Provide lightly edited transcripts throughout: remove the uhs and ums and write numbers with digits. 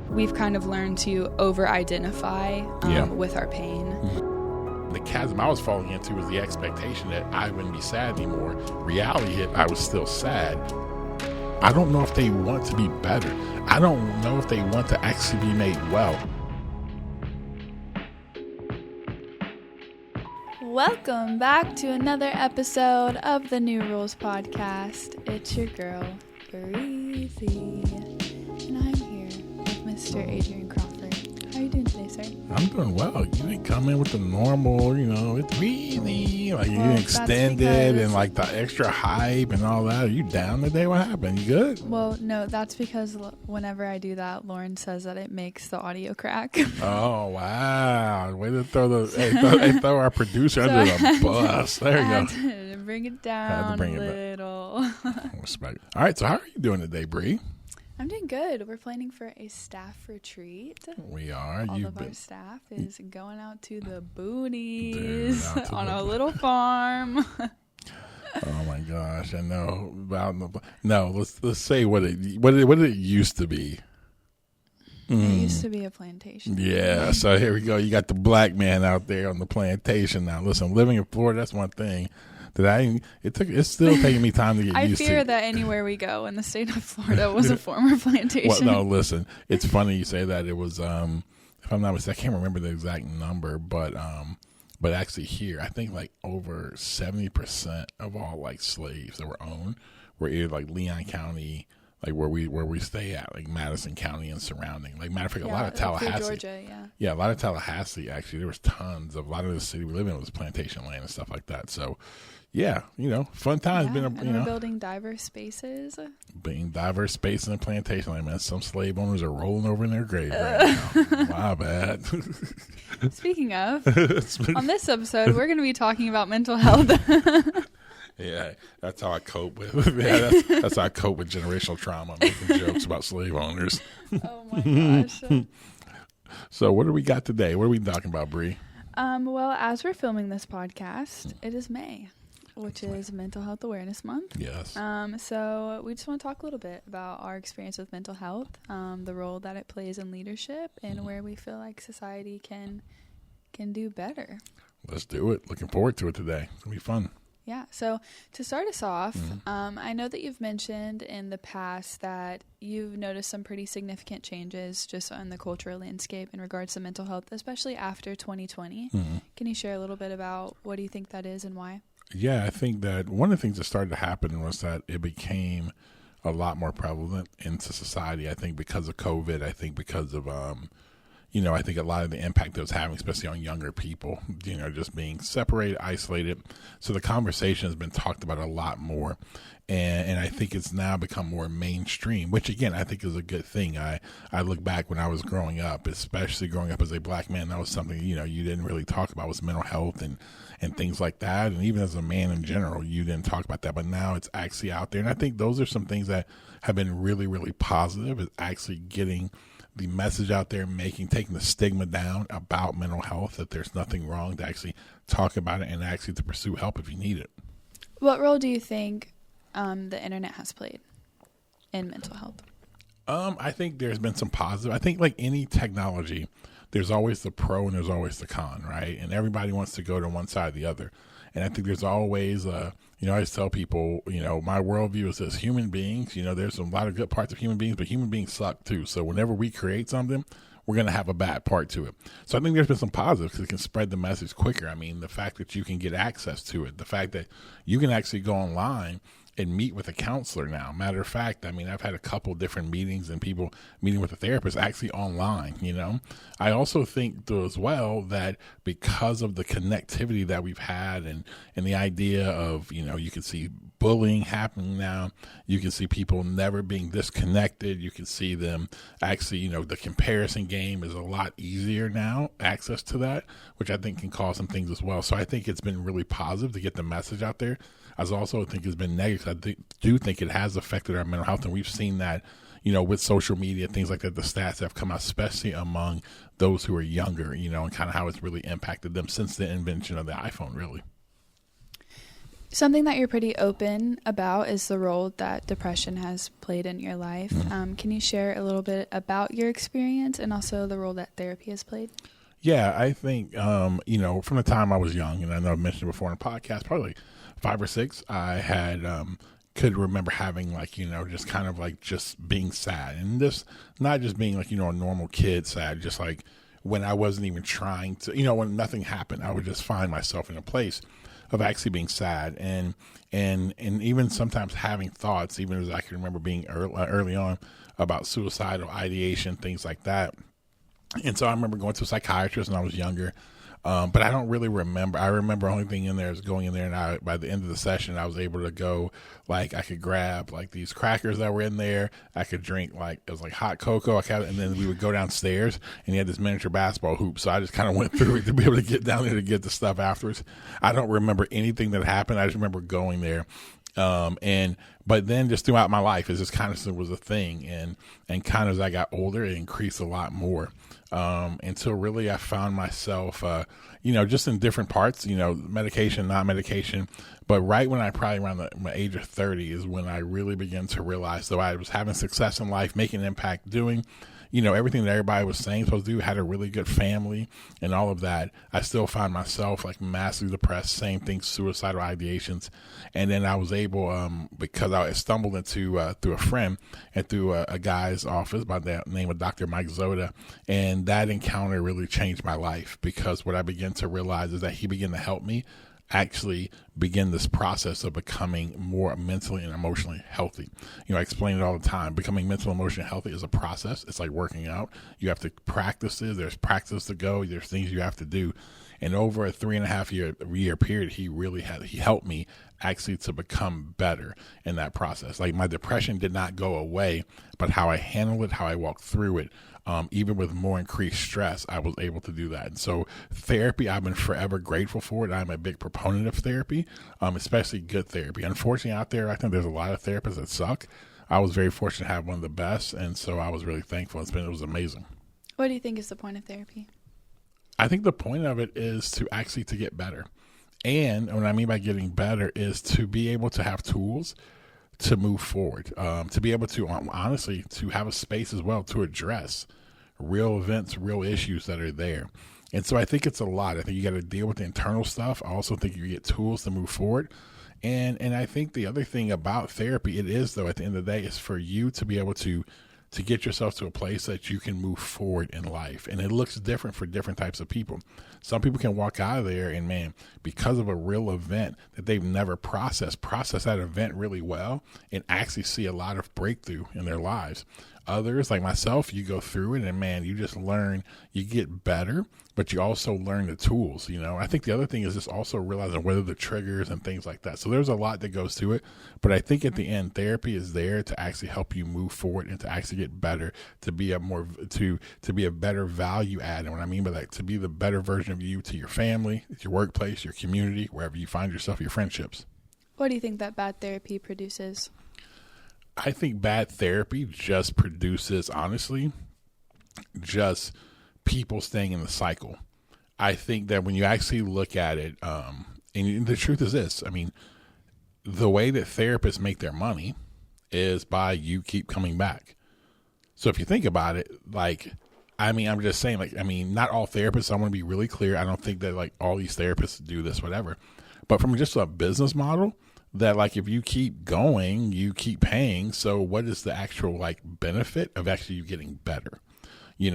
we've kind of learned to over-identify with our pain. The chasm I was falling into was the expectation that I wouldn't be sad anymore. Reality hit, I was still sad. I don't know if they want to be better. I don't know if they want to actually be made well. Welcome back to another episode of the New Rules Podcast. It's your girl, Bri, and I'm here with Mr. Adrian Crawford. How are you doing today, sir? I'm doing well. You didn't come in with the normal, it's really, like you didn't extend it and like the extra hype and all that. Are you down today? What happened? You good? Well, no, that's because whenever I do that, Lauren says that it makes the audio crack. Oh, wow. Way to throw our producer under the bus. There you go. Had to bring it down a little. Respect. All right, so how are you doing today, Bri? I'm doing good. We're planning for a staff retreat. We are. All of our staff is going out to the boonies on a little farm. Oh my gosh! I know about let's say what it used to be. It used to be a plantation. Yeah. So here we go. You got the black man out there on the plantation now. Listen, living in Florida, that's one thing. It's still taking me time to get used to. I fear that anywhere we go in the state of Florida was a former plantation. Well, no, listen, it's funny you say that. It was, if I'm not mistaken, I can't remember the exact number, but actually here, I think like over 70% of all like slaves that were owned were either like Leon County, like where we stay at, like Madison County and surrounding. Like matter of fact, a lot of Tallahassee, Georgia, a lot of Tallahassee. Actually, there was tons of a lot of the city we live in was plantation land and stuff like that. So, yeah, fun times. We're building diverse spaces. Being diverse spaces in plantation land, man. Some slave owners are rolling over in their grave right now. My bad. Speaking of, on this episode, we're going to be talking about mental health. Yeah, that's how I cope with. That's how I cope with generational trauma. Making jokes about slave owners. Oh my gosh! So, what do we got today? What are we talking about, Bri? Well, as we're filming this podcast, it is May, which is Mental Health Awareness Month. Yes. So we just want to talk a little bit about our experience with mental health, the role that it plays in leadership, and where we feel like society can do better. Let's do it. Looking forward to it today. It's gonna be fun. Yeah. So to start us off, I know that you've mentioned in the past that you've noticed some pretty significant changes just on the cultural landscape in regards to mental health, especially after 2020. Can you share a little bit about what do you think that is and why? Yeah, I think that one of the things that started to happen was that it became a lot more prevalent into society. I think because of COVID, I think because of I think a lot of the impact that it was having, especially on younger people, just being separated, isolated. So the conversation has been talked about a lot more. And I think it's now become more mainstream, which, again, I think is a good thing. I look back when I was growing up, especially growing up as a black man, that was something, you didn't really talk about was mental health and things like that. And even as a man in general, you didn't talk about that. But now it's actually out there. And I think those are some things that have been really, really positive, is actually getting the message out there, taking the stigma down about mental health, that there's nothing wrong, to actually talk about it and actually to pursue help if you need it. What role do you think the internet has played in mental health? I think there's been some positive. I think like any technology, there's always the pro and there's always the con, right? And everybody wants to go to one side or the other. And I think there's always, I always tell people, my worldview is this: human beings, there's a lot of good parts of human beings, but human beings suck too. So whenever we create something, we're going to have a bad part to it. So I think there's been some positives because it can spread the message quicker. I mean, the fact that you can get access to it, the fact that you can actually go online and meet with a counselor now. Matter of fact, I mean, I've had a couple different meetings and people meeting with a therapist actually online, I also think, though, as well, that because of the connectivity that we've had and the idea of, you can see bullying happening now, you can see people never being disconnected, you can see them actually, the comparison game is a lot easier now, access to that, which I think can cause some things as well. So I think it's been really positive to get the message out there. I also think it's been negative. I do think it has affected our mental health, and we've seen that, with social media, things like that, the stats have come out, especially among those who are younger, and kind of how it's really impacted them since the invention of the iPhone, really. Something that you're pretty open about is the role that depression has played in your life. Can you share a little bit about your experience and also the role that therapy has played? Yeah, I think, from the time I was young, and I know I mentioned before in the podcast, probably 5 or 6, I had, could remember having just kind of just being sad, and this, not just being a normal kid sad, just when I wasn't even trying to, when nothing happened, I would just find myself in a place of actually being sad and even sometimes having thoughts, even as I can remember being early on about suicidal ideation, things like that. And so I remember going to a psychiatrist when I was younger, but I don't really remember. I remember only thing in there is going in there, and by the end of the session, I was able to go, I could grab these crackers that were in there. I could drink it was hot cocoa. And then we would go downstairs, and he had this miniature basketball hoop. So I just kind of went through it to be able to get down there to get the stuff afterwards. I don't remember anything that happened. I just remember going there. But then just throughout my life, it just kind of was a thing. And kind of as I got older, it increased a lot more. Until really I found myself, just in different parts, medication, not medication. But right when I probably around my age of 30 is when I really began to realize that I was having success in life, making an impact, doing everything that everybody was saying supposed to do, had a really good family and all of that. I still find myself massively depressed, same thing, suicidal ideations. And then I was able, because I stumbled into, through a friend and through a guy's office by the name of Dr. Mike Zoda. And that encounter really changed my life, because what I began to realize is that he began to help me actually begin this process of becoming more mentally and emotionally healthy. I explain it all the time. Becoming mentally and emotionally healthy is a process. It's like working out. You have to practice it. There's practice to go. There's things you have to do. And over a 3.5 year period, he helped me actually to become better in that process. My depression did not go away, but how I handled it, how I walked through it, even with more increased stress, I was able to do that. And so therapy, I've been forever grateful for it. I'm a big proponent of therapy, especially good therapy. Unfortunately, out there, I think there's a lot of therapists that suck. I was very fortunate to have one of the best, and so I was really thankful. It was amazing. What do you think is the point of therapy? I think the point of it is to actually to get better. And what I mean by getting better is to be able to have tools to move forward, to be able to, honestly, to have a space as well to address real events, real issues that are there. And so I think it's a lot. I think you got to deal with the internal stuff. I also think you get tools to move forward. And I think the other thing about therapy, it is, though, at the end of the day, is for you to be able to get yourself to a place that you can move forward in life. And it looks different for different types of people. Some people can walk out of there and, man, because of a real event that they've never process that event really well and actually see a lot of breakthrough in their lives. Others, like myself, you go through it and, man, you just learn, you get better, but you also learn the tools. I think the other thing is just also realizing what are the triggers and things like that. So there's a lot that goes to it, but I think at the end, therapy is there to actually help you move forward and to actually get better, to be to be a better value add. And what I mean by that, to be the better version of you to your family, your workplace, your community, wherever you find yourself, your friendships. What do you think that bad therapy produces? I think bad therapy just produces, honestly, just people staying in the cycle. I think that when you actually look at it, and the truth is this, I mean, the way that therapists make their money is by you keep coming back. So if you think about it, I'm just saying, not all therapists, I want to be really clear. I don't think that all these therapists do this, whatever. But from just a business model, that if you keep going, you keep paying. So what is the actual benefit of actually you getting better? You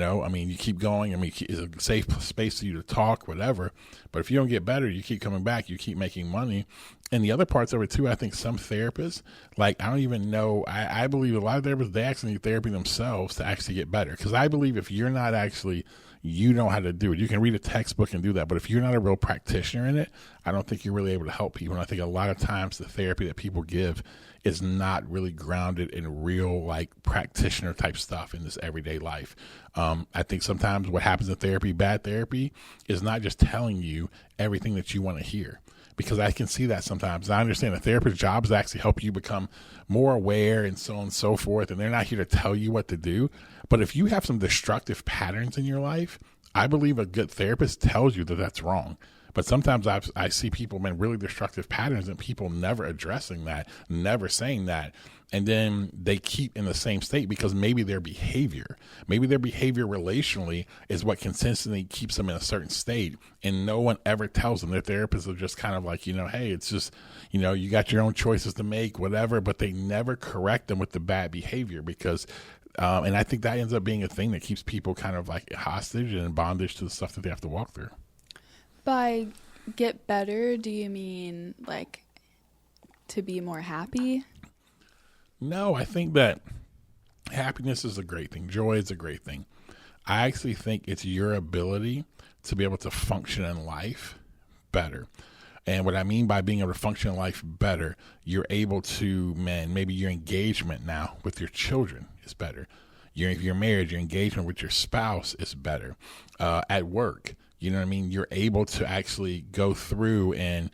keep going. It's a safe space for you to talk, whatever. But if you don't get better, you keep coming back, you keep making money. And the other parts of it too, I think some therapists, I don't even know, I believe a lot of therapists, they actually need therapy themselves to actually get better. Because I believe if you're not actually, you know how to do it. You can read a textbook and do that. But if you're not a real practitioner in it, I don't think you're really able to help people. And I think a lot of times the therapy that people give is not really grounded in real practitioner type stuff in this everyday life. I think sometimes what happens in therapy, bad therapy, is not just telling you everything that you want to hear. Because I can see that sometimes. I understand the therapist's job is to actually help you become more aware and so on and so forth. And they're not here to tell you what to do. But if you have some destructive patterns in your life, I believe a good therapist tells you that that's wrong. But sometimes I see people in really destructive patterns and people never addressing that, never saying that. And then they keep in the same state because maybe their behavior relationally is what consistently keeps them in a certain state. And no one ever tells them. Their therapists are just kind of like, hey, it's just, you got your own choices to make, whatever, but they never correct them with the bad behavior because, and I think that ends up being a thing that keeps people kind of like hostage and in bondage to the stuff that they have to walk through. By get better, do you mean like to be more happy? No, I think that happiness is a great thing. Joy is a great thing. I actually think it's your ability to be able to function in life better. And what I mean by being able to function in life better, you're able to, maybe your engagement now with your children is better. Your marriage, your engagement with your spouse is better. At work, you know what I mean? You're able to actually go through and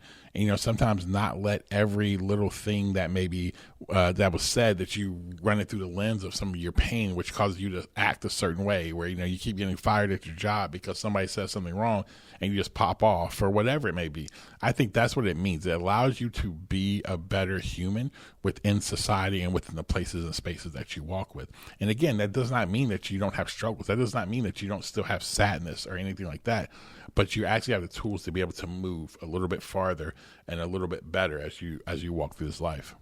sometimes not let every little thing that maybe that was said that you run it through the lens of some of your pain, which causes you to act a certain way where, you keep getting fired at your job because somebody says something wrong and you just pop off or whatever it may be. I think that's what it means. It allows you to be a better human within society and within the places and spaces that you walk with. And again, that does not mean that you don't have struggles. That does not mean that you don't still have sadness or anything like that. But you actually have the tools to be able to move a little bit farther and a little bit better as you walk through this life.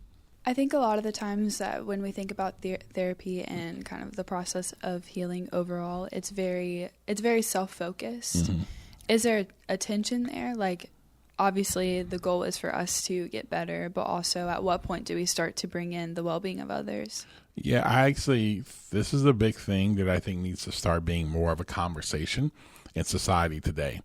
I think a lot of the times that when we think about therapy and kind of the process of healing overall, it's very self-focused. Mm-hmm. Is there a tension there? Like, obviously the goal is for us to get better, but also at what point do we start to bring in the well-being of others? Yeah, this is a big thing that I think needs to start being more of a conversation in society today.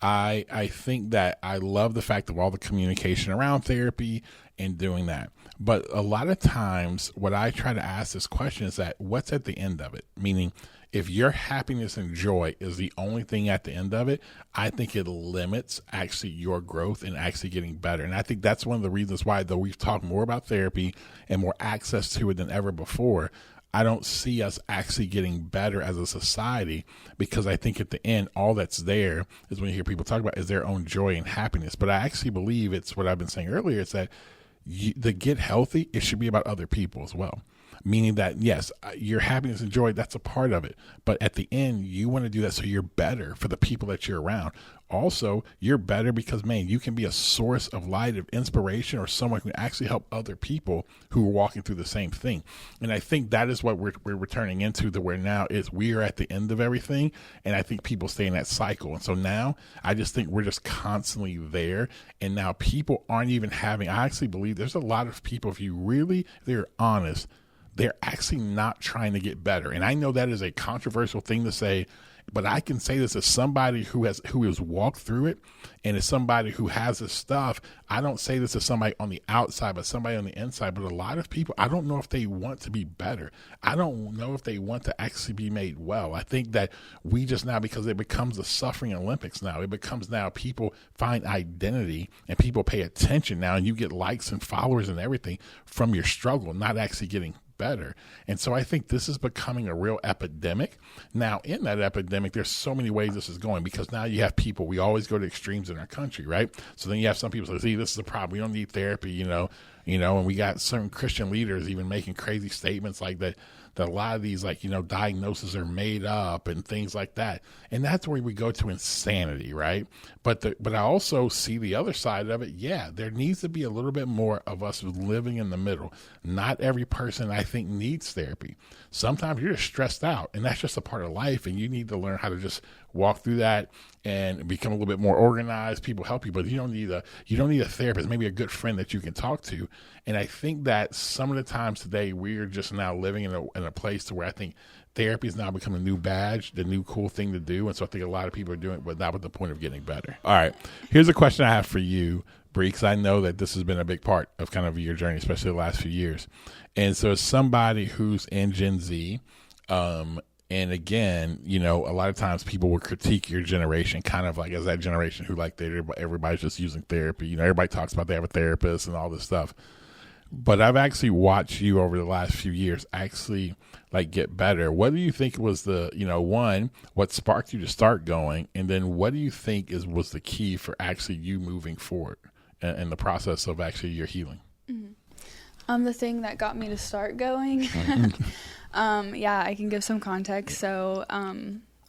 I think that I love the fact of all the communication around therapy and doing that. But a lot of times what I try to ask this question is that what's at the end of it? Meaning, if your happiness and joy is the only thing at the end of it, I think it limits actually your growth and actually getting better. And I think that's one of the reasons why, though we've talked more about therapy and more access to it than ever before, I don't see us actually getting better as a society, because I think at the end, all that's there is, when you hear people talk about, is their own joy and happiness. But I actually believe it's what I've been saying earlier. It's that to get healthy, it should be about other people as well. Meaning that, yes, your happiness and joy, that's a part of it. But at the end, you want to do that so you're better for the people that you're around. Also, you're better because, you can be a source of light, of inspiration, or someone who can actually help other people who are walking through the same thing. And I think that is what we're returning into, to where now is we are at the end of everything. And I think people stay in that cycle. And so now I just think we're just constantly there. And now people aren't even having, I actually believe there's a lot of people, if they're honest, they're actually not trying to get better. And I know that is a controversial thing to say, but I can say this as somebody who has walked through it, and as somebody who has this stuff. I don't say this as somebody on the outside, but somebody on the inside. But a lot of people, I don't know if they want to be better. I don't know if they want to actually be made well. I think that we just now, because it becomes the suffering Olympics now, it becomes now people find identity and people pay attention now, and you get likes and followers and everything from your struggle, not actually getting better. And so I think this is becoming a real epidemic. Now, in that epidemic, there's so many ways this is going, because now you have people, we always go to extremes in our country, right? So then you have some people say, see, this is a problem. We don't need therapy, and we got certain Christian leaders even making crazy statements like that a lot of these, diagnoses are made up and things like that. And that's where we go to insanity, right? But I also see the other side of it. Yeah, there needs to be a little bit more of us living in the middle. Not every person, I think, needs therapy. Sometimes you're just stressed out, and that's just a part of life, and you need to learn how to just walk through that and become a little bit more organized. People help you, but you don't need a therapist, maybe a good friend that you can talk to. And I think that some of the times today, we're just now living in a place to where I think therapy is now becoming a new badge, the new cool thing to do. And so I think a lot of people are doing it, but not with the point of getting better. All right. Here's a question I have for you, Bri, because I know that this has been a big part of kind of your journey, especially the last few years. And so as somebody who's in Gen Z, and again, a lot of times people will critique your generation kind of like as that generation who everybody's just using therapy. Everybody talks about they have a therapist and all this stuff. But I've actually watched you over the last few years actually like get better. What do you think was the, one, what sparked you to start going? And then what do you think was the key for actually you moving forward in the process of actually your healing? Mm-hmm. The thing that got me to start going, I can give some context. So,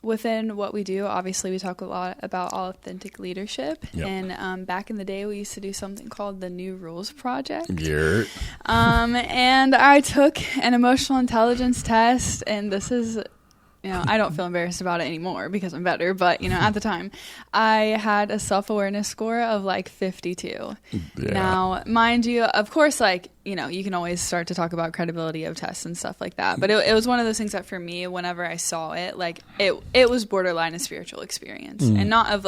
within what we do, obviously we talk a lot about authentic leadership. Yep. And back in the day, we used to do something called the New Rules Project. Yeah. And I took an emotional intelligence test, and this is, I don't feel embarrassed about it anymore because I'm better. But, at the time, I had a self-awareness score of like 52. Yeah. Now, mind you, of course, you can always start to talk about credibility of tests and stuff like that. But it was one of those things that for me, whenever I saw it, it was borderline a spiritual experience. And not of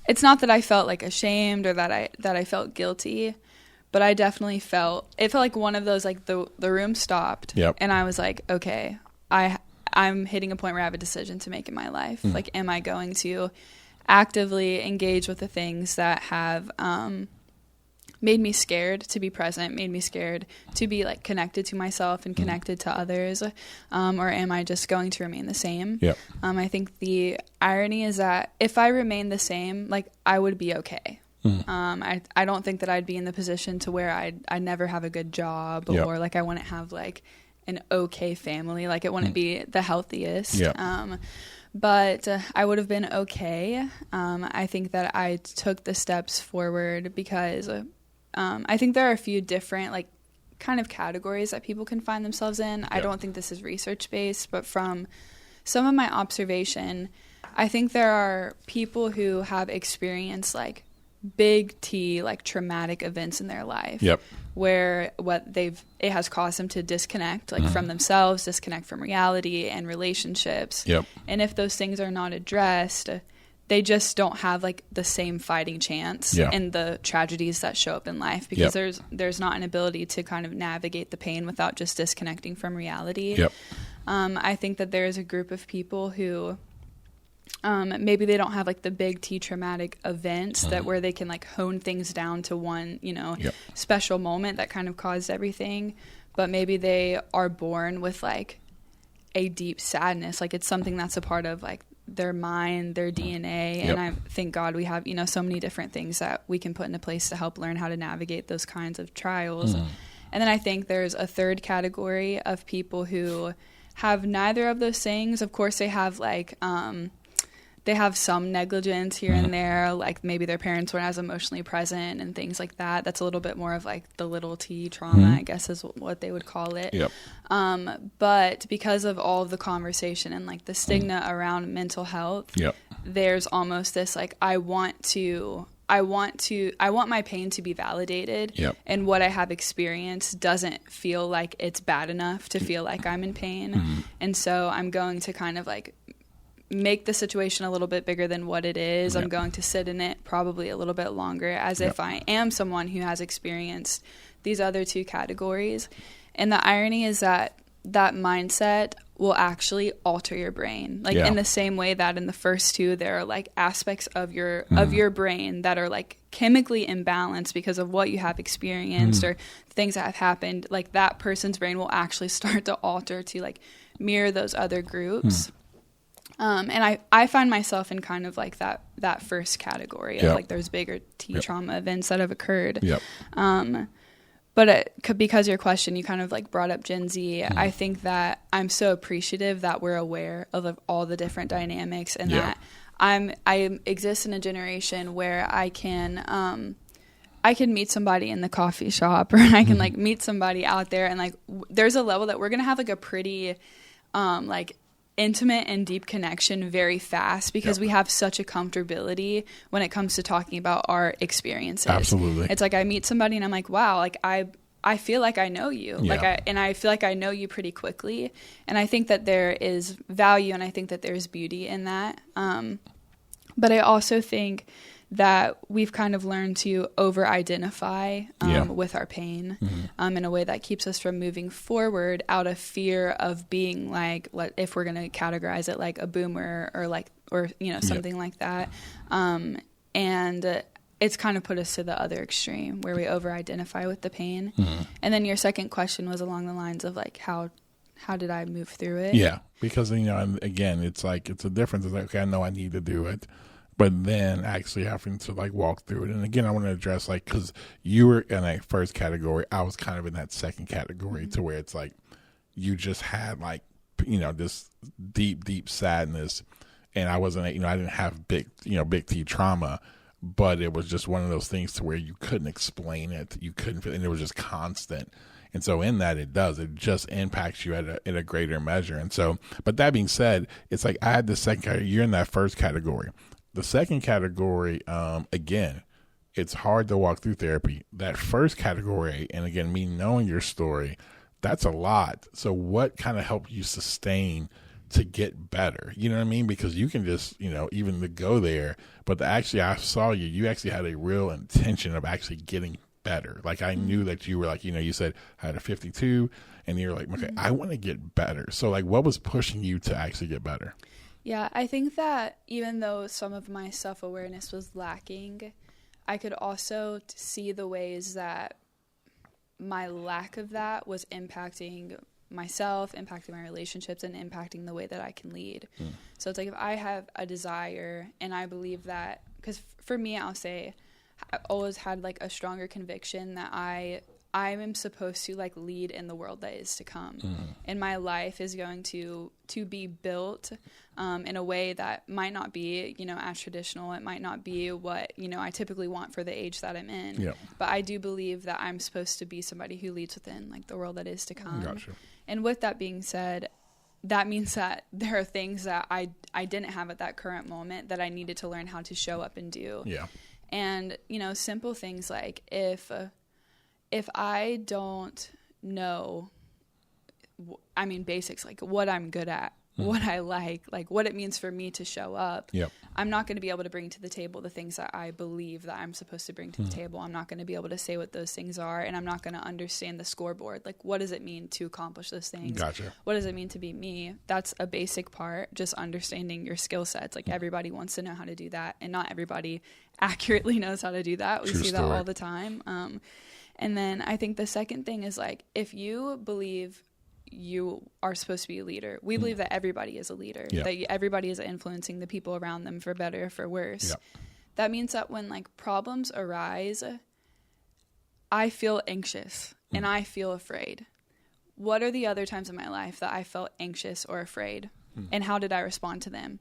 it's not that I felt ashamed or that I felt guilty, but I definitely felt like one of those, the room stopped. Yep. And I was like, okay, I'm hitting a point where I have a decision to make in my life. Am I going to actively engage with the things that have made me scared to be present, made me scared to be connected to myself and connected to others, or am I just going to remain the same? Yep. I think the irony is that if I remain the same, I would be okay. I don't think that I'd be in the position to where I'd never have a good job, yep. or I wouldn't have an okay family. It wouldn't be the healthiest. Yep. But I would have been okay. I think that I took the steps forward because I think there are a few different kind of categories that people can find themselves in. Yep. I don't think this is research based, but from some of my observation, I think there are people who have experienced big T traumatic events in their life. Yep. Where it has caused them to disconnect from themselves, disconnect from reality and relationships. Yep. And if those things are not addressed, they just don't have the same fighting chance in the tragedies that show up in life, because there's not an ability to kind of navigate the pain without just disconnecting from reality. Yep. I think that there is a group of people who maybe they don't have the big T traumatic events that where they can hone things down to one, special moment that kind of caused everything, but maybe they are born with a deep sadness. It's something that's a part of their mind, their DNA. Yep. And I thank God we have, so many different things that we can put into place to help learn how to navigate those kinds of trials. And then I think there's a third category of people who have neither of those things. Of course, they have they have some negligence here and there, maybe their parents weren't as emotionally present and things like that. That's a little bit more of the little T trauma, I guess is what they would call it. Yep. But because of all of the conversation and the stigma around mental health, yep. there's almost this I want my pain to be validated. Yep. And what I have experienced doesn't feel like it's bad enough to feel like I'm in pain. And so I'm going to kind of make the situation a little bit bigger than what it is. Yep. I'm going to sit in it probably a little bit longer, as if I am someone who has experienced these other two categories. And the irony is that mindset will actually alter your brain. In the same way that in the first two, there are aspects of your brain that are chemically imbalanced because of what you have experienced or things that have happened. That person's brain will actually start to alter to mirror those other groups. And I find myself in kind of that first category of those bigger T trauma events that have occurred. Yep. But because your question, you kind of brought up Gen Z, I think that I'm so appreciative that we're aware of all the different dynamics, and that I exist in a generation where I can meet somebody in the coffee shop, or I can meet somebody out there, and there's a level that we're gonna have a pretty intimate and deep connection very fast, because we have such a comfortability when it comes to talking about our experiences. Absolutely. It's I meet somebody and I'm wow, I feel like I know you. I feel like I know you pretty quickly. And I think that there is value, and I think that there's beauty in that. But I also think that we've kind of learned to over-identify with our pain in a way that keeps us from moving forward out of fear of being if we're going to categorize it a boomer or something like that. And it's kind of put us to the other extreme where we over-identify with the pain. And then your second question was along the lines of like, how did I move through it? Yeah, because, you know, and again, it's like, it's a difference. It's like, okay, I know I need to do it, but then actually having to like walk through it. And again, I want to address like, because you were in that first category, I was kind of in that second category to where it's like, you just had like, you know, this deep sadness. And I wasn't, you know, I didn't have big T trauma, but it was just one of those things to where you couldn't explain it. You couldn't, and it was just constant. And so in that, it just impacts you at a greater measure. And so, but that being said, it's like I had the second category, you're in that first category. The second category, again, it's hard to walk through therapy. That first category, and again, me knowing your story, that's a lot. So what kind of helped you sustain to get better? You know what I mean? Because you can just, you know, even to go there, but actually I saw you actually had a real intention of actually getting better. Like I knew that you were like, you know, you said I had a 52 and you're like, okay, I want to get better. So like, what was pushing you to actually get better? Yeah, I think that even though some of my self-awareness was lacking, I could also see the ways that my lack of that was impacting myself, impacting my relationships, and impacting the way that I can lead. So it's like if I have a desire and I believe that, because for me, I'll say I've always had like a stronger conviction that I am supposed to like lead in the world that is to come. And my life is going to be built in a way that might not be, you know, as traditional. It might not be what, you know, I typically want for the age that I'm in. Yep. But I do believe that I'm supposed to be somebody who leads within like the world that is to come. Gotcha. And with that being said, that means that there are things that I didn't have at that current moment that I needed to learn how to show up and do. Yeah. And, you know, simple things like if I don't know, I mean, basics, like what I'm good at, what I like what it means for me to show up, I'm not going to be able to bring to the table the things that I believe that I'm supposed to bring to the table. I'm not going to be able to say what those things are, and I'm not going to understand the scoreboard. Like, what does it mean to accomplish those things? Gotcha. What does it mean to be me? That's a basic part, just understanding your skill sets. Like, everybody wants to know how to do that, and not everybody accurately knows how to do that. We see that all the time. And then I think the second thing is, like, if you believe you are supposed to be a leader, we believe that everybody is a leader, that everybody is influencing the people around them for better or for worse. That means that when, like, problems arise, I feel anxious and I feel afraid. What are the other times in my life that I felt anxious or afraid? And how did I respond to them?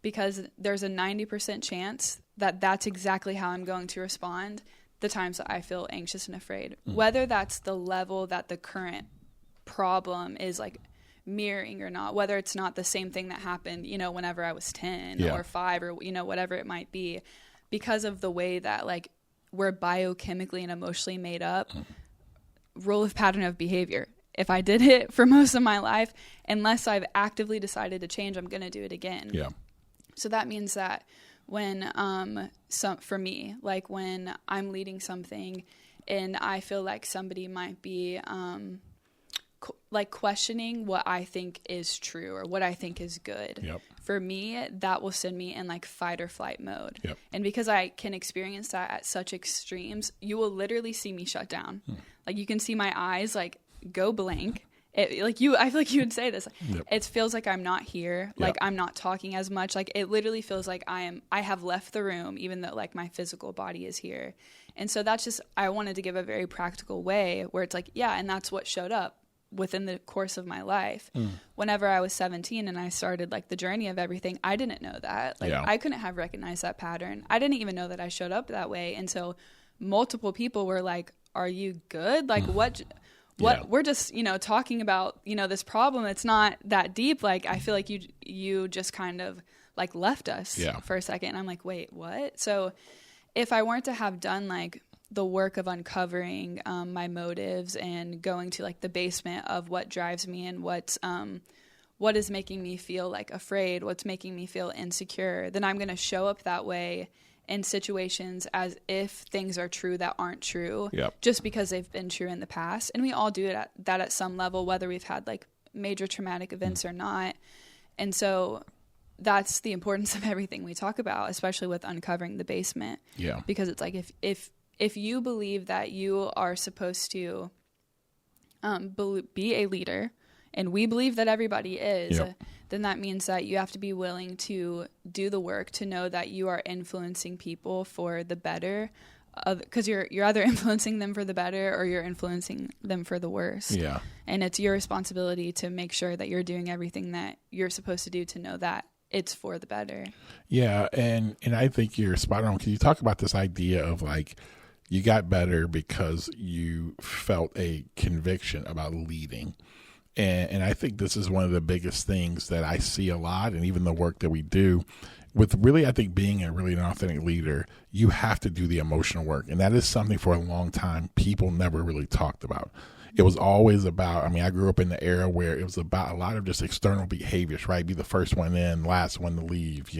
Because there's a 90% chance that that's exactly how I'm going to respond the times that I feel anxious and afraid, whether that's the level that the current problem is like mirroring or not, whether it's not the same thing that happened, you know, whenever I was 10 or 5 or, you know, whatever it might be, because of the way that, like, we're biochemically and emotionally made up. Rule of pattern of behavior. If I did it for most of my life, unless I've actively decided to change, I'm going to do it again. So that means that when, for me, like when I'm leading something and I feel like somebody might be, like questioning what I think is true or what I think is good. For me, that will send me in like fight or flight mode. And because I can experience that at such extremes, you will literally see me shut down. Like, you can see my eyes like go blank. I feel like you would say this. It feels like I'm not here. Like, I'm not talking as much. Like, it literally feels like I have left the room, even though like my physical body is here. And so that's just, I wanted to give a very practical way where it's like, and that's what showed up within the course of my life. Whenever I was 17 and I started like the journey of everything, I didn't know that. Like, I couldn't have recognized that pattern. I didn't even know that I showed up that way. And so multiple people were like, are you good? Like, what we're just, you know, talking about, you know, this problem. It's not that deep. Like, I feel like you just kind of like left us for a second. And I'm like, wait, what? So if I weren't to have done like the work of uncovering my motives and going to like the basement of what drives me and what is making me feel like afraid, what's making me feel insecure, then I'm going to show up that way in situations as if things are true that aren't true, just because they've been true in the past. And we all do that at some level, whether we've had like major traumatic events or not. And so that's the importance of everything we talk about, especially with uncovering the basement. Yeah. Because it's like if you believe that you are supposed to be a leader, and we believe that everybody is, then that means that you have to be willing to do the work to know that you are influencing people for the better, because you're either influencing them for the better or you're influencing them for the worse. Yeah. And it's your responsibility to make sure that you're doing everything that you're supposed to do to know that it's for the better. Yeah. And I think you're spot on, because you talk about this idea of like, you got better because you felt a conviction about leading. And I think this is one of the biggest things that I see a lot, and even the work that we do with really, I think being a really an authentic leader, you have to do the emotional work. And that is something for a long time people never really talked about. It was always about, I mean, I grew up in the era where it was about a lot of just external behaviors, right? Be the first one in, last one to leave,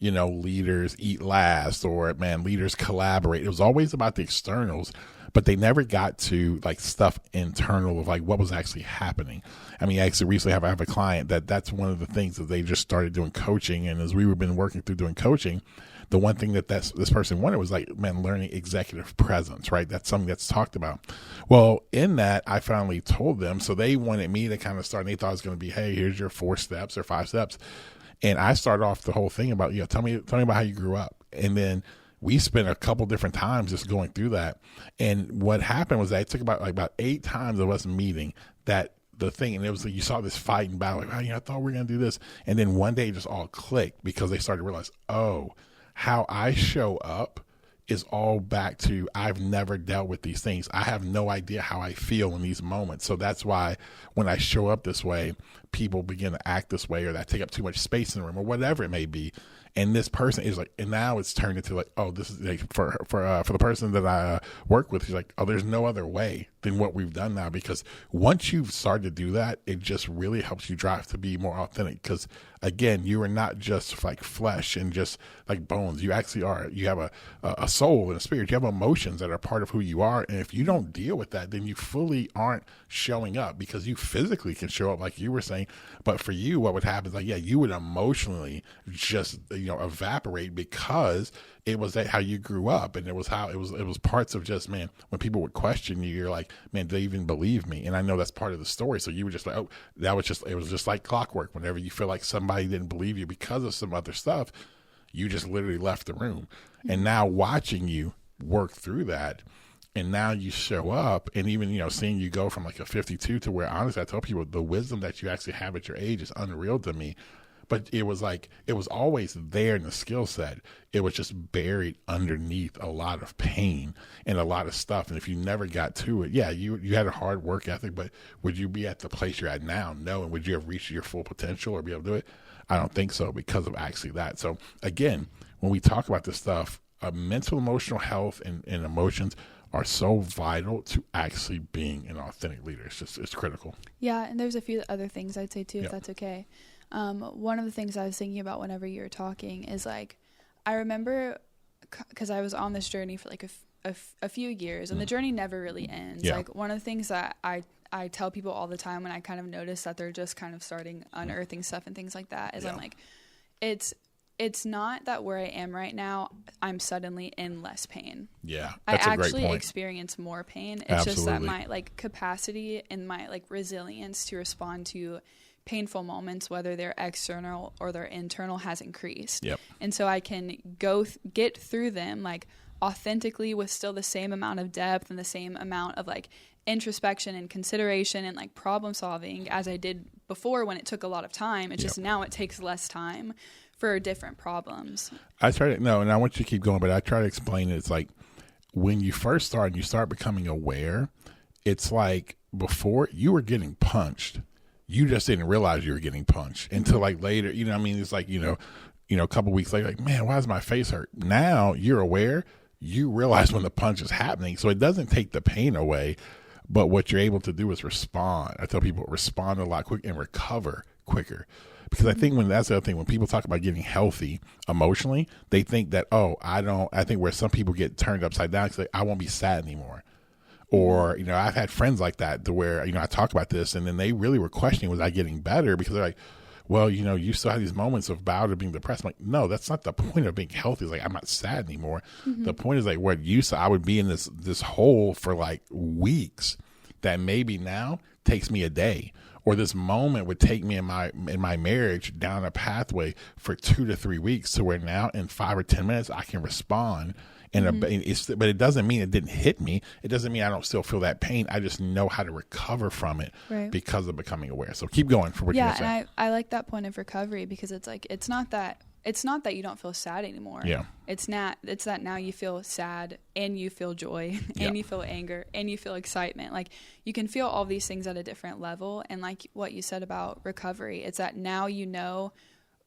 leaders eat last, or leaders collaborate. It was always about the externals, but they never got to like stuff internal of like what was actually happening. I mean, actually recently I have a client that's one of the things that they just started doing coaching. And as we've been working through doing coaching, the one thing that this person wanted was like, learning executive presence, right? That's something that's talked about. Well, in that, I finally told them, so they wanted me to kind of start, and they thought it was going to be, hey, here's your 4 steps or 5 steps. And I started off the whole thing about, tell me about how you grew up. And then we spent a couple different times just going through that. And what happened was that it took about 8 times of us meeting that the thing. And it was like, you saw this fight and battle, like, I thought we were going to do this. And then one day it just all clicked, because they started to realize, oh, how I show up is all back to, I've never dealt with these things. I have no idea how I feel in these moments. So that's why when I show up this way, people begin to act this way, or that take up too much space in the room, or whatever it may be. And this person is like, and now it's turned into like, oh, this is like for the person that I work with, he's like, oh, there's no other way than what we've done now. Because once you've started to do that, it just really helps you drive to be more authentic. Because again, you are not just like flesh and just like bones. You actually are. You have a soul and a spirit. You have emotions that are part of who you are. And if you don't deal with that, then you fully aren't showing up, because you physically can show up like you were saying. But for you, what would happen is like, you would emotionally just, evaporate, because it was how you grew up. And it was how it was parts of just, when people would question you, you're like, do they even believe me? And I know that's part of the story. So you were just like, oh, it was just like clockwork. Whenever you feel like somebody didn't believe you because of some other stuff, you just literally left the room. And now watching you work through that, and now you show up, and even, seeing you go from like a 52 to where, honestly, I tell people the wisdom that you actually have at your age is unreal to me. But it was always there in the skill set. It was just buried underneath a lot of pain and a lot of stuff. And if you never got to it, you had a hard work ethic, but would you be at the place you're at now? No. And would you have reached your full potential or be able to do it? I don't think so, because of actually that. So again, when we talk about this stuff, mental, emotional health and emotions are so vital to actually being an authentic leader. It's critical. Yeah. And there's a few other things I'd say too, if that's okay. One of the things I was thinking about whenever you were talking is like, I remember, because I was on this journey for like a few years, and the journey never really ends. Yeah. Like, one of the things that I tell people all the time when I kind of notice that they're just kind of starting unearthing stuff and things like that is I'm like, it's not that where I am right now, I'm suddenly in less pain. Yeah, that's I a great point. I actually point. experience more pain. It's Absolutely. just that my like capacity and my like resilience to respond to painful moments, whether they're external or they're internal, has increased. Yep. And so I can get through them like authentically with still the same amount of depth and the same amount of like introspection and consideration and like problem solving as I did before, when it took a lot of time. It's just now it takes less time for different problems. And I want you to keep going, but I try to explain it. It's like when you first start and you start becoming aware, it's like before you were getting punched. You just didn't realize you were getting punched until like later, it's like, a couple weeks later, like, man, why does my face hurt? Now you're aware, you realize when the punch is happening. So it doesn't take the pain away, but what you're able to do is respond. I tell people respond a lot quicker and recover quicker. Because I think that's the other thing, when people talk about getting healthy emotionally, they think that, I think where some people get turned upside down, it's like, I won't be sad anymore. Or, I've had friends like that to where, I talk about this and then they really were questioning, was I getting better? Because they're like, well, you still have these moments of bout of being depressed. I'm like, no, that's not the point of being healthy. It's like, I'm not sad anymore. The point is like what used to, I would be in this hole for like weeks that maybe now takes me a day, or this moment would take me in my marriage down a pathway for 2 to 3 weeks to where now in 5 or 10 minutes I can respond. But it doesn't mean it didn't hit me. It doesn't mean I don't still feel that pain. I just know how to recover from it because of becoming aware. So keep going for what you're saying. Yeah, and I like that point of recovery, because it's like it's not that you don't feel sad anymore. Yeah. It's that now you feel sad and you feel joy and you feel anger and you feel excitement. Like you can feel all these things at a different level. And like what you said about recovery, it's that now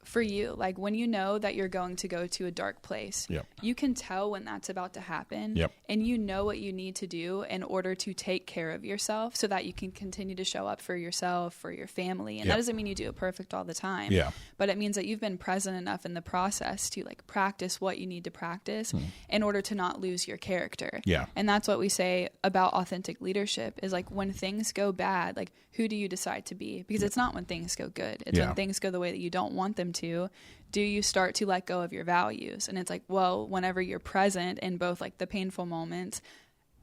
for you, like when you know that you're going to go to a dark place, you can tell when that's about to happen, and you know what you need to do in order to take care of yourself so that you can continue to show up for yourself, for your family. And that doesn't mean you do it perfect all the time, but it means that you've been present enough in the process to like practice what you need to practice in order to not lose your character. And that's what we say about authentic leadership is like when things go bad, like who do you decide to be? Because it's not when things go good. It's when things go the way that you don't want them to. Do you start to let go of your values? And it's like, well, whenever you're present in both like the painful moments,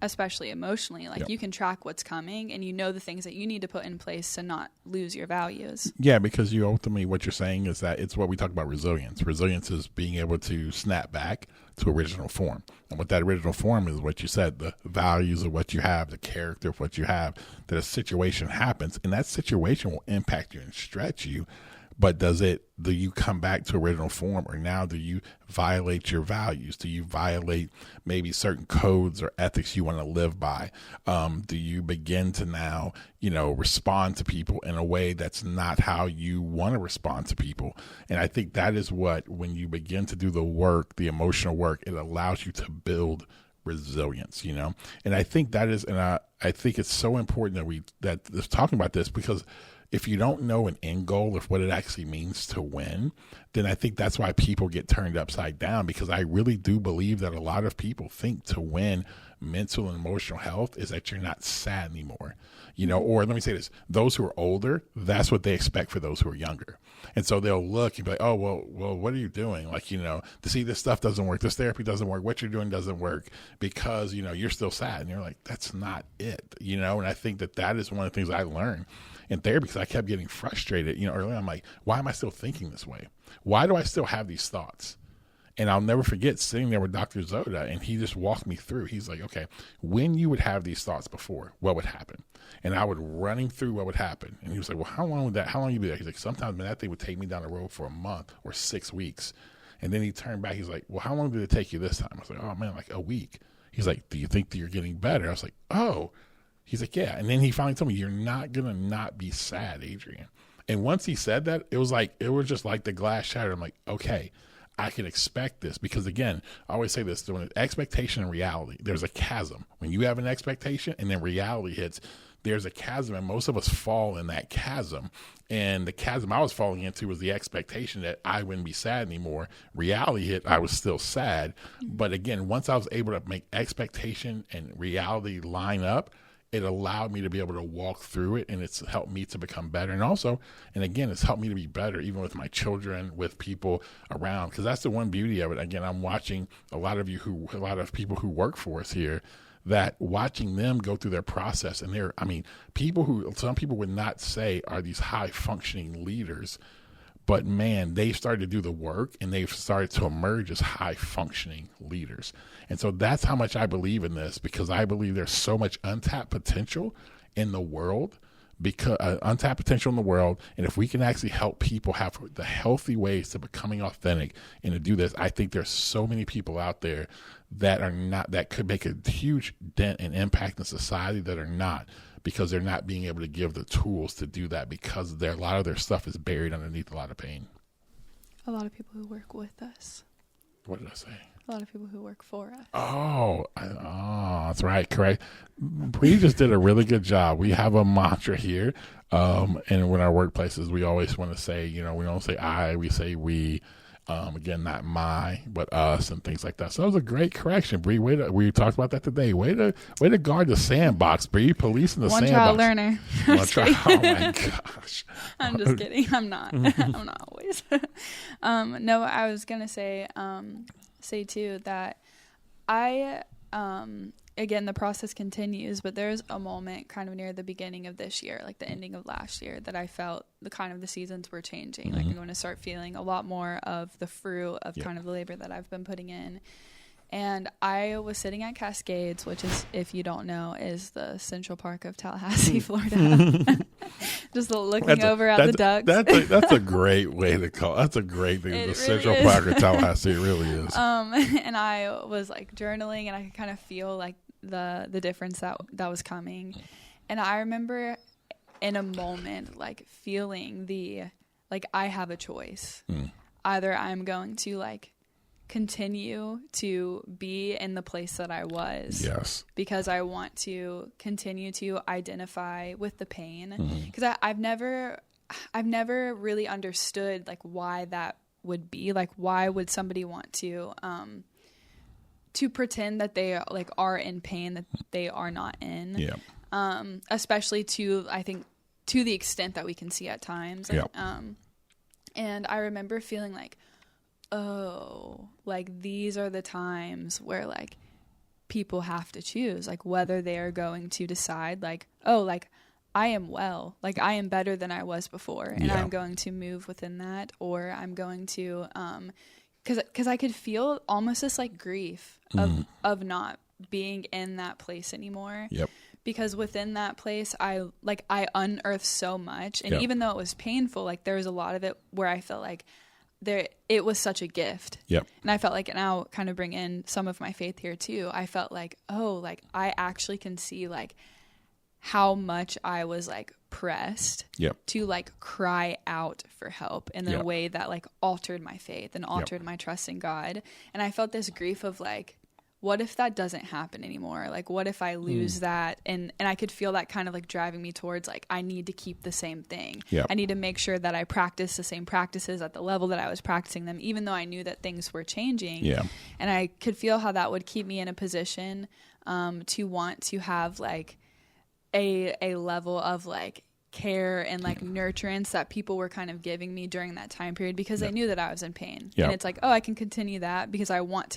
especially emotionally, like you can track what's coming and you know the things that you need to put in place to not lose your values. Yeah, because you ultimately, what you're saying is that it's what we talk about resilience. Resilience is being able to snap back to original form. And what that original form is, what you said, the values of what you have, the character of what you have, that a situation happens and that situation will impact you and stretch you. But do you come back to original form, or now do you violate your values? Do you violate maybe certain codes or ethics you want to live by? Do you begin to now, respond to people in a way that's not how you want to respond to people? And I think that is when you begin to do the work, the emotional work, it allows you to build resilience, And I think that is, and I think it's so important that talking about this, because if you don't know an end goal of what it actually means to win, then I think that's why people get turned upside down, because I really do believe that a lot of people think to win mental and emotional health is that you're not sad anymore, or let me say this, those who are older, that's what they expect for those who are younger. And so they'll look and be like, oh, well, what are you doing? Like, to see this stuff doesn't work, this therapy doesn't work, what you're doing doesn't work because, you're still sad. And you're like, that's not it, and I think that is one of the things I learned in therapy, because I kept getting frustrated, earlier. I'm like, why am I still thinking this way? Why do I still have these thoughts? And I'll never forget sitting there with Dr. Zoda, and he just walked me through. He's like, okay, when you would have these thoughts before, what would happen? And I would running through what would happen. And he was like, well, how long you be there? He's like, sometimes that thing would take me down the road for a month or 6 weeks. And then he turned back. He's like, well, how long did it take you this time? I was like, oh man, like a week. He's like, do you think that you're getting better? I was like, oh. He's like, yeah. And then he finally told me, you're not going to not be sad, Adrian. And once he said that, it was just like the glass shattered. I'm like, okay, I can expect this. Because again, I always say this, when expectation and reality, there's a chasm. When you have an expectation and then reality hits, there's a chasm, and most of us fall in that chasm. And the chasm I was falling into was the expectation that I wouldn't be sad anymore. Reality hit, I was still sad. But again, once I was able to make expectation and reality line up, it allowed me to be able to walk through it, and it's helped me to become better. And again, it's helped me to be better, even with my children, with people around, because that's the one beauty of it. Again, I'm watching a lot of people who work for us here, that watching them go through their process, and people who some people would not say are these high functioning leaders, but man, they've started to do the work and they've started to emerge as high functioning leaders. And so that's how much I believe in this, because I believe there's so much untapped potential in the world, And if we can actually help people have the healthy ways to becoming authentic and to do this, I think there's so many people out there that could make a huge dent and impact in society that are not, because they're not being able to give the tools to do that, because a lot of their stuff is buried underneath a lot of pain. A lot of people who work with us. What did I say? A lot of people who work for us. Oh, that's right. Correct. Bri just did a really good job. We have a mantra here. And in our workplaces, we always want to say, we don't say I, we say we. Again, not my, but us, and things like that. So that was a great correction, Bri. We talked about that today. Way to guard the sandbox, Bri. Policing the One sandbox. trial learner. Oh my gosh. I'm just kidding. I'm not. I'm not always. No, I was gonna say too that I again, the process continues, but there's a moment kind of near the beginning of this year, like the ending of last year, that I felt the seasons were changing. Like I'm going to start feeling a lot more of the fruit of kind of the labor that I've been putting in. And I was sitting at Cascades, which is, if you don't know, is the Central Park of Tallahassee, Florida. Just looking over at the ducks. That's a great way to call. That's a great thing. The Central Park of Tallahassee, it really is. And I was like journaling, and I could kind of feel like the difference that was coming. And I remember in a moment like feeling I have a choice. Either I'm going to like continue to be in the place that I was, yes, because I want to continue to identify with the pain, because I've never really understood like why that would be. Like, why would somebody want to pretend that they like are in pain that they are not in? Yeah. Especially I think to the extent that we can see at times. Yeah. And I remember feeling like, oh, like these are the times where like people have to choose, like whether they are going to decide like, oh, like I am well, like I am better than I was before, and I'm going to move within that, or I'm going to, cause I could feel almost this like grief of not being in that place anymore. Yep. Because within that place, I unearthed so much, and even though it was painful, like there was a lot of it where I felt like it was such a gift. Yep. And I felt like, and I'll kind of bring in some of my faith here too. I felt like, oh, like I actually can see like how much I was like pressed to like cry out for help in a way that like altered my faith and altered my trust in God. And I felt this grief of like, what if that doesn't happen anymore? Like, what if I lose that? And I could feel that kind of like driving me towards like, I need to keep the same thing. Yep. I need to make sure that I practice the same practices at the level that I was practicing them, even though I knew that things were changing. Yeah. And I could feel how that would keep me in a position to want to have like a level of like care and like nurturance that people were kind of giving me during that time period, because they knew that I was in pain. And it's like, oh, I can continue that because I want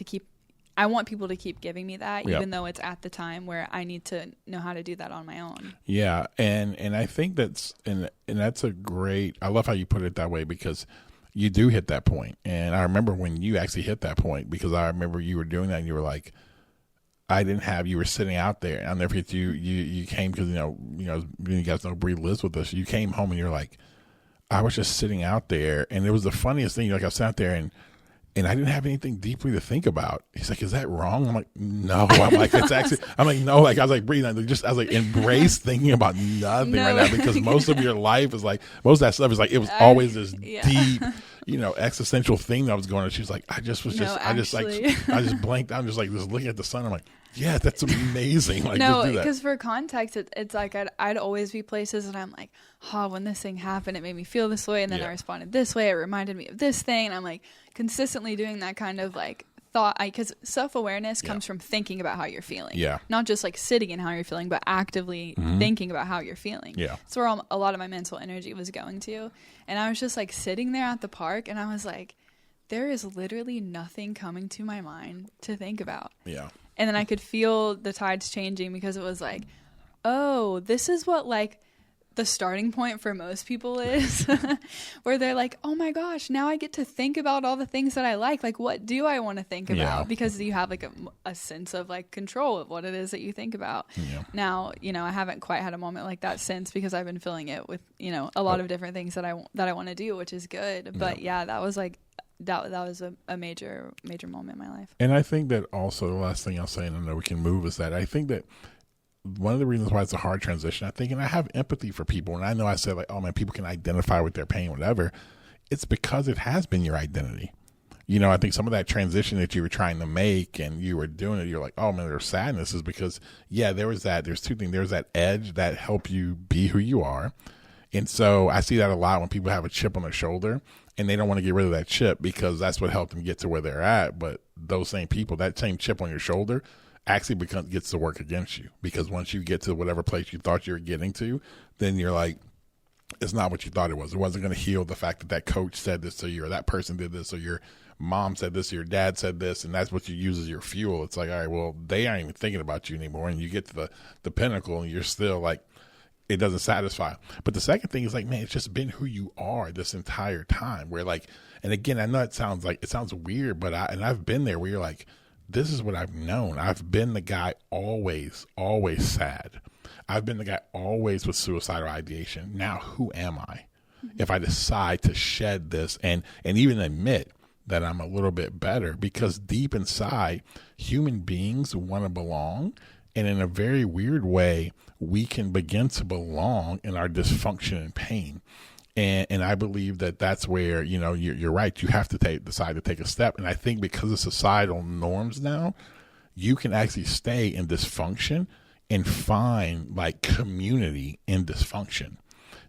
people to keep giving me that, even though it's at the time where I need to know how to do that on my own. Yeah. And I think that's a great, I love how you put it that way, because you do hit that point. And I remember when you actually hit that point, because I remember you were doing that and you were like, you were sitting out there. I'll never forget you came, because, you guys know Bri lives with us. You came home and you're like, I was just sitting out there. And it was the funniest thing. Like I sat there and I didn't have anything deeply to think about. He's like, is that wrong? I'm like, no. I'm like, it's actually, I'm like, no. Like, I was like, Bri, I was like, embrace thinking about nothing right now, because most of your life is like, most of that stuff is like, it was always this deep, existential thing that was going on. She's like, I just blanked out, just like, just looking at the sun. I'm like, yeah, that's amazing. Like, no, because for context, it's like I'd always be places and I'm like, when this thing happened, it made me feel this way, and then I responded this way. It reminded me of this thing, and I'm like consistently doing that kind of like thought. Because self-awareness comes from thinking about how you're feeling, not just like sitting in how you're feeling, but actively thinking about how you're feeling. That's where a lot of my mental energy was going to. And I was just like sitting there at the park, and I was like, there is literally nothing coming to my mind to think about. And then I could feel the tides changing, because it was like, oh, this is what like the starting point for most people is, where they're like, oh my gosh, now I get to think about all the things that I like. Like, what do I want to think about? Because you have like a sense of like control of what it is that you think about. Now, I haven't quite had a moment like that since, because I've been feeling it with, a lot of different things that I want to do, which is good. But that was like, that was a major moment in my life. And I think that also the last thing I'll say, and I know we can move, is that I think that one of the reasons why it's a hard transition, I think, and I have empathy for people, and I know I said like, oh man, people can identify with their pain, whatever. It's because it has been your identity. I think some of that transition that you were trying to make and you were doing it, you're like, oh man, there's sadness, is because, there's two things. There's that edge that help you be who you are. And so I see that a lot when people have a chip on their shoulder and they don't want to get rid of that chip because that's what helped them get to where they're at. But those same people, that same chip on your shoulder actually gets to work against you, because once you get to whatever place you thought you were getting to, then you're like, it's not what you thought it was. It wasn't going to heal the fact that that coach said this to you, or that person did this, or your mom said this, or your dad said this, and that's what you use as your fuel. It's like, all right, well, they aren't even thinking about you anymore, and you get to the pinnacle, and you're still like, it doesn't satisfy. But the second thing is like, man, it's just been who you are this entire time. Where like, and again, I know it sounds weird, but I've been there where you're like, this is what I've known. I've been the guy always sad. I've been the guy always with suicidal ideation. Now, who am I? If I decide to shed this and even admit that I'm a little bit better, because deep inside, human beings want to belong. And in a very weird way, we can begin to belong in our dysfunction and pain. And I believe that that's where, you know, you're right. You have to decide to take a step. And I think because of societal norms now, you can actually stay in dysfunction and find like community in dysfunction.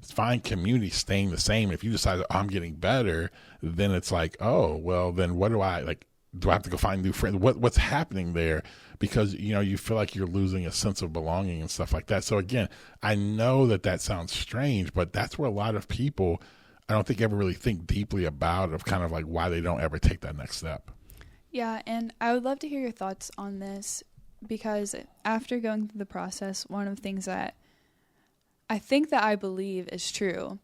Find community staying the same. If you decide, oh, I'm getting better, then it's like, oh, well, then what do I like? Do I have to go find new friends? What's happening there? Because, you know, you feel like you're losing a sense of belonging and stuff like that. So again, I know that sounds strange, but that's where a lot of people, I don't think ever really think deeply about of kind of like why they don't ever take that next step. Yeah. And I would love to hear your thoughts on this, because after going through the process, one of the things that I think that I believe is true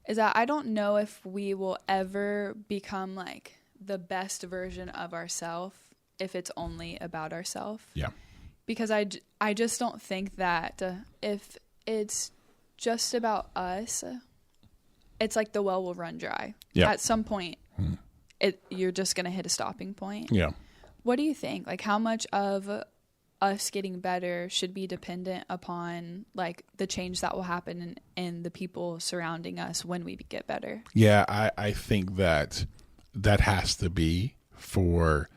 is that I don't know if we will ever become like the best version of ourselves if it's only about ourselves. Yeah. Because I just don't think that if it's just about us, it's like the well will run dry. Yeah. At some point, you're just going to hit a stopping point. Yeah. What do you think? Like, how much of us getting better should be dependent upon like the change that will happen in the people surrounding us when we get better? Yeah, I think that has to be for,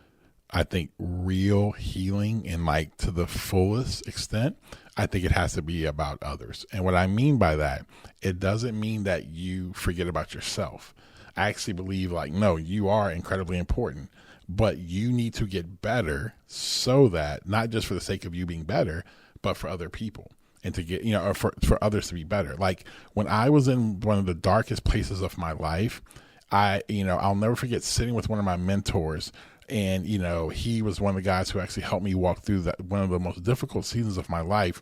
I think, real healing and like to the fullest extent. I think it has to be about others. And what I mean by that, it doesn't mean that you forget about yourself. I actually believe like, no, you are incredibly important, but you need to get better so that not just for the sake of you being better, but for other people and to get, you know, or for others to be better. Like when I was in one of the darkest places of my life, I'll never forget sitting with one of my mentors, and, you know, he was one of the guys who actually helped me walk through that, one of the most difficult seasons of my life.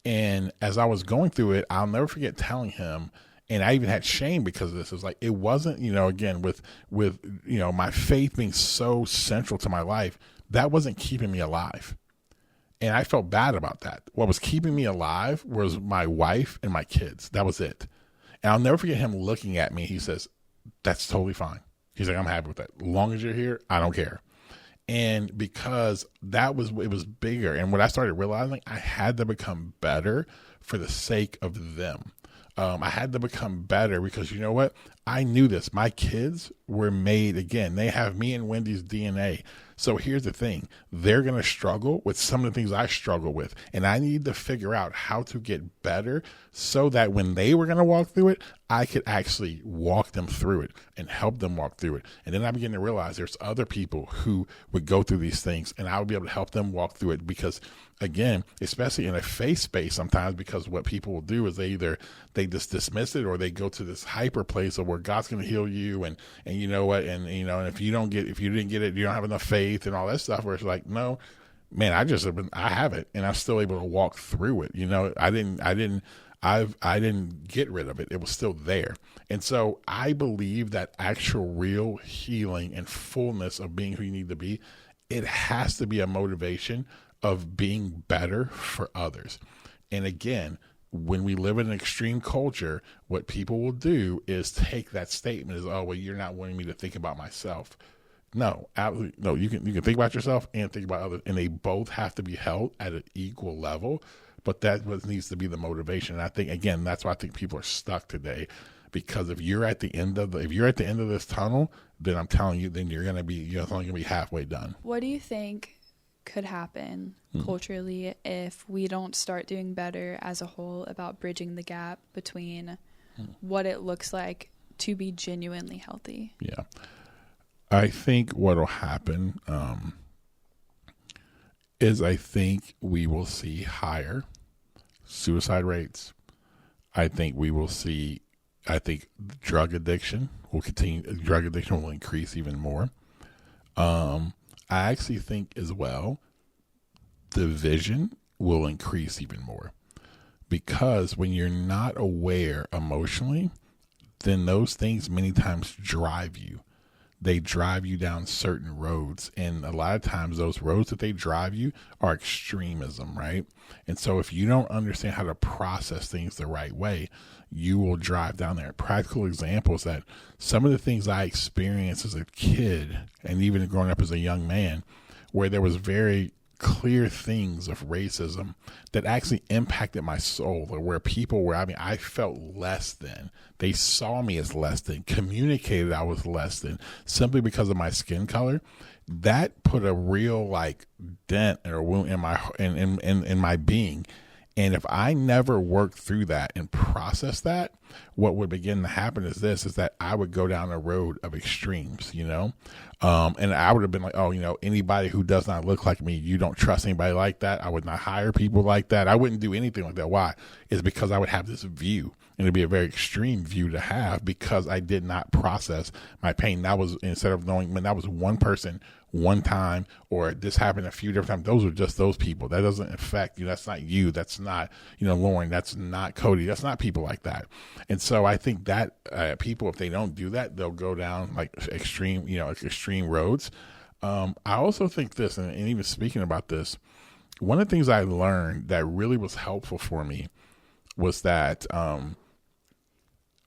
And as I was going through it, I'll never forget telling him, and I even had shame because of this. It was like, it wasn't, you know, again, with, you know, my faith being so central to my life, that wasn't keeping me alive. And I felt bad about that. What was keeping me alive was my wife and my kids. That was it. And I'll never forget him looking at me. He says, that's totally fine. He's like, I'm happy with that. As long as you're here, I don't care. And because it was bigger. And what I started realizing, I had to become better for the sake of them. I had to become better because, you know what? I knew this. My kids were made, again, they have me and Wendy's DNA. So here's the thing. They're going to struggle with some of the things I struggle with. And I need to figure out how to get better so that when they were going to walk through it, I could actually walk them through it and help them walk through it. And then I began to realize there's other people who would go through these things, and I would be able to help them walk through it because, again, especially in a faith space sometimes, because what people will do is they just dismiss it, or they go to this hyper place of where God's going to heal you, and you know what, and you know, and if you didn't get it, you don't have enough faith and all that stuff. Where it's like, no, man, I have it, and I'm still able to walk through it. You know, I didn't get rid of it. It was still there. And so I believe that actual real healing and fullness of being who you need to be, it has to be a motivation of being better for others. And again, when we live in an extreme culture, what people will do is take that statement as, oh, well, you're not wanting me to think about myself. No, absolutely. No, you can think about yourself and think about others, and they both have to be held at an equal level. But that's what needs to be the motivation. And I think, again, that's why I think people are stuck today, because if you're at the end of this tunnel, then I'm telling you, then you're only going to be halfway done. What do you think could happen culturally if we don't start doing better as a whole about bridging the gap between what it looks like to be genuinely healthy? Yeah. I think what'll happen is I think we will see higher suicide rates. I think drug addiction will continue. Drug addiction will increase even more. I actually think as well, division will increase even more, because when you're not aware emotionally, then those things many times drive you. They drive you down certain roads. And a lot of times those roads that they drive you are extremism, right? And so if you don't understand how to process things the right way, you will drive down there. Practical examples that some of the things I experienced as a kid and even growing up as a young man, where there was very clear things of racism that actually impacted my soul, or where people were, I felt less than. They saw me as less than, communicated I was less than, simply because of my skin color. That put a real dent or wound in my being. And if I never worked through that and processed that, what would begin to happen is that I would go down a road of extremes, and I would have been like, anybody who does not look like me, you don't trust anybody like that. I would not hire people like that. I wouldn't do anything like that. Why? It's because I would have this view, and it'd be a very extreme view to have, because I did not process my pain. That was, instead of knowing, that was one person, one time, or this happened a few different times. Those are just those people. That doesn't affect you. That's not you. That's not, Lauren. That's not Cody. That's not people like that. And so I think that people, if they don't do that, they'll go down extreme roads. I also think this, and even speaking about this, one of the things I learned that really was helpful for me was that a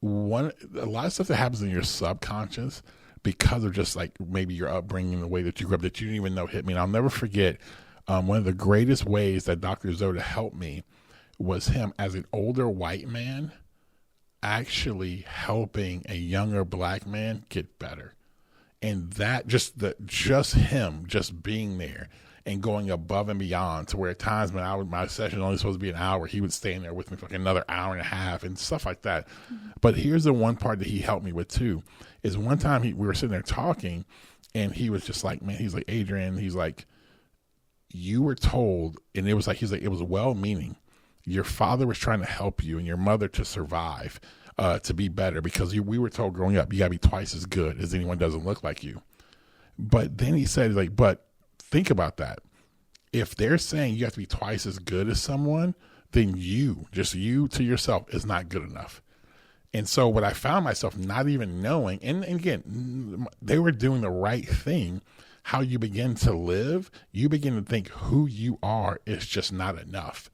lot of stuff that happens in your subconscious, because of just maybe your upbringing, the way that you grew up, that you didn't even know hit me. And I'll never forget, one of the greatest ways that Dr. Zoda helped me was him as an older white man actually helping a younger black man get better. And that just him just being there and going above and beyond, to where at times when my session only supposed to be an hour, he would stay in there with me for another hour and a half and stuff like that. Mm-hmm. But here's the one part that he helped me with too, is one time we were sitting there talking, and he was just like, man, he's like, Adrian, he's like, you were told, and it was like, he's like, it was well-meaning. Your father was trying to help you and your mother to survive, to be better, because we were told growing up, you gotta be twice as good as anyone doesn't look like you. But then he said, but think about that. If they're saying you have to be twice as good as someone, then you to yourself is not good enough. And so what I found myself not even knowing, and again, they were doing the right thing, how you begin to live, you begin to think who you are is just not enough.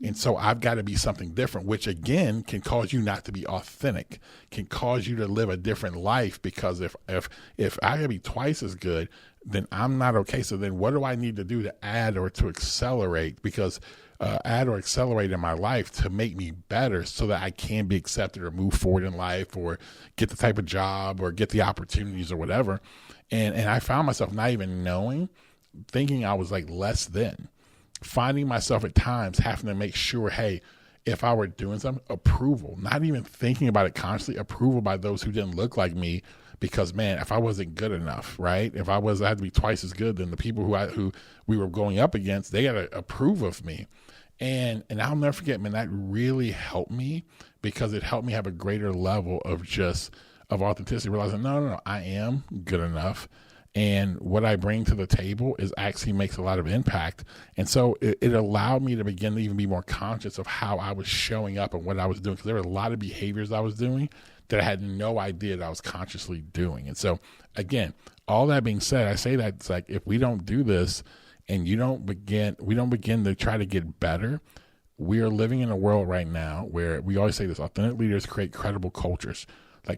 And so I've got to be something different, which again can cause you not to be authentic, can cause you to live a different life, because if I gotta be twice as good, then I'm not okay. So then what do I need to do to add or to accelerate, add or accelerate in my life to make me better, so that I can be accepted or move forward in life, or get the type of job or get the opportunities or whatever. And I found myself not even knowing, thinking I was less than, finding myself at times having to make sure, hey, if I were doing something, approval, not even thinking about it consciously, approval by those who didn't look like me, because man, if I wasn't good enough, right? If I had to be twice as good, than the people who we were going up against, they got to approve of me. And I'll never forget, man, that really helped me, because it helped me have a greater level of authenticity, realizing, no, I am good enough. And what I bring to the table actually makes a lot of impact. And so it allowed me to begin to even be more conscious of how I was showing up and what I was doing, because there were a lot of behaviors I was doing that I had no idea that I was consciously doing. And so again, all that being said, I say that it's if we don't do this, and we don't begin to try to get better, we are living in a world right now where we always say this: authentic leaders create credible cultures.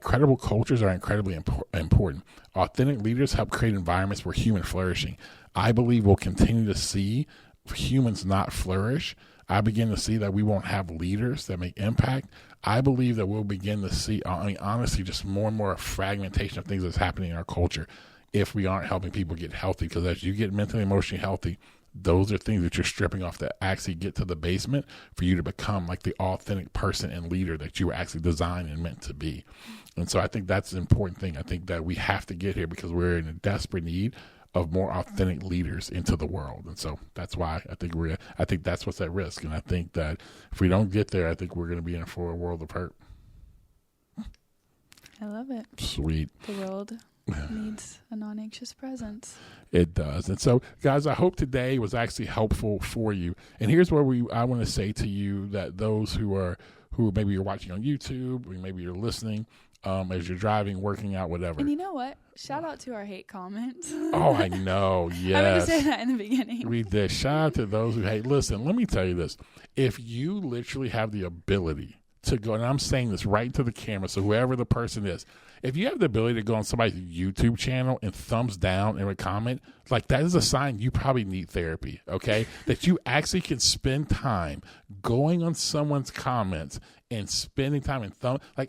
Credible cultures are incredibly important. Authentic leaders help create environments where human flourishing. I believe we'll continue to see humans not flourish. I begin to see that we won't have leaders that make impact. I believe that we'll begin to see, honestly, just more and more fragmentation of things that's happening in our culture if we aren't helping people get healthy. Because as you get mentally, emotionally healthy, those are things that you're stripping off that actually get to the basement for you to become like the authentic person and leader that you were actually designed and meant to be. And so I think that's an important thing. I think that we have to get here because we're in a desperate need of more authentic leaders into the world. And so that's why I think that's what's at risk. And I think that if we don't get there, I think we're going to be in for a world of hurt. I love it. Sweet. The world needs a non-anxious presence. It does. And so, guys, I hope today was actually helpful for you. And here's where I want to say to you that those who maybe you're watching on YouTube, or maybe you're listening as you're driving, working out, whatever. And you know what? Shout out to our hate comments. Oh, I know. Yes. I meant to say that in the beginning. We did. Shout out to those who hate. Listen, let me tell you this. If you literally have the ability to go, and I'm saying this right to the camera, so whoever the person is, if you have the ability to go on somebody's YouTube channel and thumbs down and a comment, like that is a sign you probably need therapy, okay? That you actually can spend time going on someone's comments and spending time and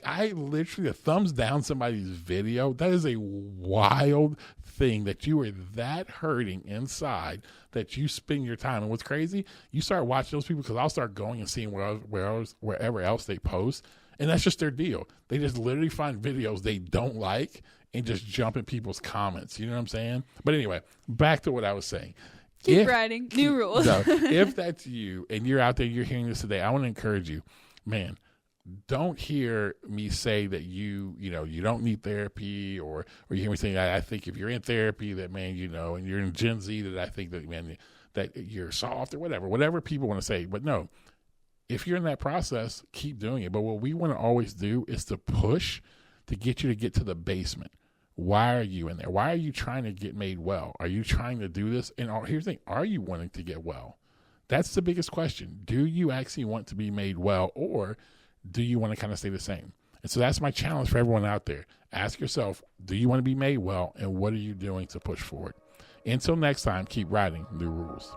I literally a thumbs down somebody's video. That is a wild thing that you are that hurting inside that you spend your time. And what's crazy, you start watching those people because I'll start going and seeing wherever else they post. And that's just their deal. They just literally find videos they don't like and just jump in people's comments. You know what I'm saying? But anyway, back to what I was saying. Keep writing. New rules. No, if that's you and you're out there, you're hearing this today, I want to encourage you, man, don't hear me say that you don't need therapy or you hear me saying, I think if you're in therapy that, man, and you're in Gen Z that I think that, man, that you're soft or whatever people want to say. But no, if you're in that process, keep doing it. But what we want to always do is to push to get you to get to the basement. Why are you in there? Why are you trying to get made well? Are you trying to do this? And here's the thing, are you wanting to get well? That's the biggest question. Do you actually want to be made well, or do you want to kind of stay the same? And so that's my challenge for everyone out there. Ask yourself, do you want to be made well, and what are you doing to push forward? Until next time, keep writing new rules.